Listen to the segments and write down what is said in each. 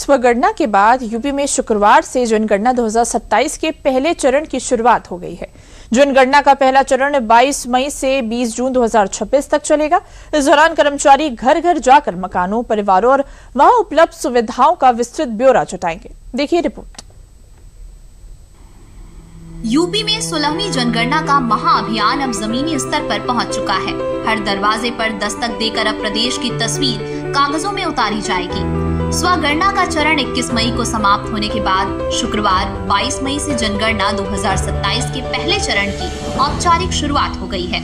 स्वगणना के बाद यूपी में शुक्रवार से जनगणना 2027 के पहले चरण की शुरुआत हो गई है। जनगणना का पहला चरण 22 मई से 20 जून 2026 तक चलेगा। इस दौरान कर्मचारी घर घर जाकर मकानों, परिवारों और वहां उपलब्ध सुविधाओं का विस्तृत ब्यौरा जुटाएंगे। देखिए रिपोर्ट। यूपी में 16वीं जनगणना का महाअभियान अब जमीनी स्तर पर पहुंच चुका है। हर दरवाजे पर दस्तक देकर अब प्रदेश की तस्वीर कागजों में उतारी जाएगी। स्वगणना का चरण 21 मई को समाप्त होने के बाद शुक्रवार 22 मई से जनगणना 2027 के पहले चरण की औपचारिक शुरुआत हो गई है।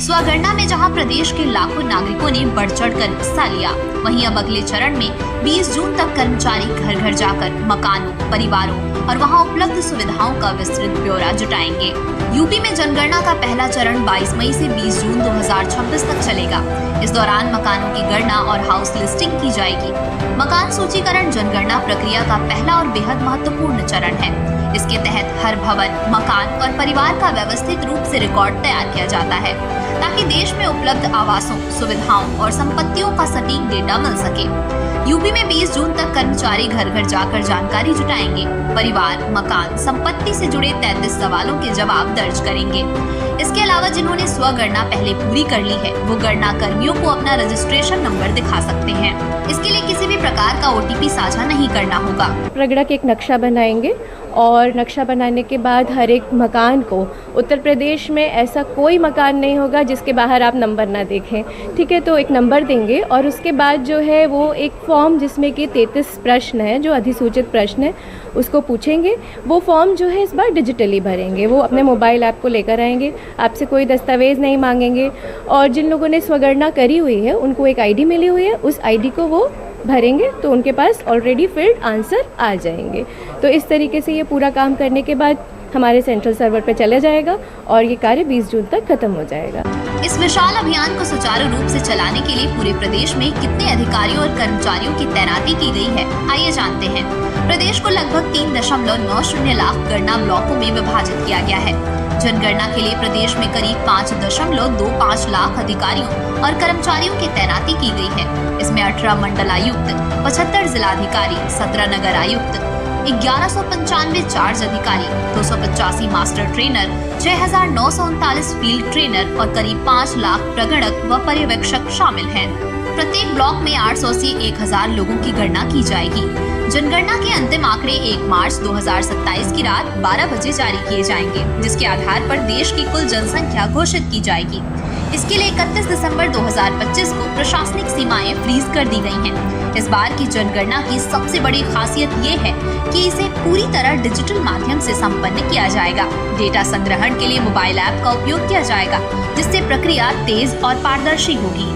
स्वगणना में जहां प्रदेश के लाखों नागरिकों ने बढ़ चढ़कर हिस्सा लिया, वहीं अब अगले चरण में 20 जून तक कर्मचारी घर घर जाकर मकानों, परिवारों और वहां उपलब्ध सुविधाओं का विस्तृत ब्यौरा जुटाएंगे। यूपी में जनगणना का पहला चरण 22 मई से 20 जून 2026 तक चलेगा। इस दौरान मकानों की गणना और हाउस लिस्टिंग की जाएगी। मकान सूचीकरण जनगणना प्रक्रिया का पहला और बेहद महत्वपूर्ण चरण है। इसके तहत हर भवन, मकान और परिवार का व्यवस्थित रूप से रिकॉर्ड तैयार किया जाता है, ताकि देश में उपलब्ध आवासों, सुविधाओं और संपत्तियों का सटीक डेटा मिल सके। यूपी में 20 जून तक कर्मचारी घर घर जाकर जानकारी जुटाएंगे। परिवार, मकान, संपत्ति से जुड़े 33 सवालों के जवाब दर्ज करेंगे। इसके अलावा जिन्होंने स्वगणना पहले पूरी कर ली है, वो गणना कर्मियों को अपना रजिस्ट्रेशन नंबर दिखा सकते हैं। इसके लिए किसी भी प्रकार का OTP साझा नहीं करना होगा। प्रगड़ा के एक नक्शा बनाएंगे और नक्शा बनाने के बाद हर एक मकान को, उत्तर प्रदेश में ऐसा कोई मकान नहीं होगा जिसके बाहर आप नंबर ना देखें, ठीक है। तो एक नंबर देंगे और उसके बाद जो है वो एक फॉर्म जिसमें कि 33 प्रश्न है, जो अधिसूचित प्रश्न है, उसको पूछेंगे। वो फॉर्म जो है इस बार डिजिटली भरेंगे। वो अपने मोबाइल ऐप को लेकर आएंगे, आपसे कोई दस्तावेज़ नहीं मांगेंगे। और जिन लोगों ने स्वगणना करी हुई है उनको एक ID मिली हुई है, उस ID को वो भरेंगे तो उनके पास ऑलरेडी फिल्ड आंसर आ जाएंगे। तो इस तरीके से ये पूरा काम करने के बाद हमारे सेंट्रल सर्वर पे चला जाएगा और ये कार्य 20 जून तक खत्म हो जाएगा। इस विशाल अभियान को सुचारू रूप से चलाने के लिए पूरे प्रदेश में कितने अधिकारियों और कर्मचारियों की तैनाती की गई है, आइए जानते हैं। प्रदेश को लगभग 3.90 लाख गणना ब्लॉकों में विभाजित किया गया है। जनगणना के लिए प्रदेश में करीब 5.25 लाख अधिकारियों और कर्मचारियों की तैनाती की गई है। इसमें 18 मंडल आयुक्त, 75 जिलाधिकारी, 17 नगर आयुक्त, 1195 चार्ज अधिकारी, 285 मास्टर ट्रेनर, 6,939 फील्ड ट्रेनर और करीब 5 लाख प्रगणक व पर्यवेक्षक शामिल हैं। प्रत्येक ब्लॉक में 800 से 1000 लोगों की गणना की जाएगी। जनगणना के अंतिम आंकड़े 1 मार्च 2027 की रात 12 बजे जारी किए जाएंगे, जिसके आधार पर देश की कुल जनसंख्या घोषित की जाएगी। इसके लिए 31 दिसंबर 2025 को प्रशासनिक सीमाएं फ्रीज कर दी गई हैं। इस बार की जनगणना की सबसे बड़ी खासियत ये है कि इसे पूरी तरह डिजिटल माध्यम से संपन्न किया जाएगा। डेटा संग्रहण के लिए मोबाइल ऐप का उपयोग किया जाएगा, जिससे प्रक्रिया तेज और पारदर्शी होगी।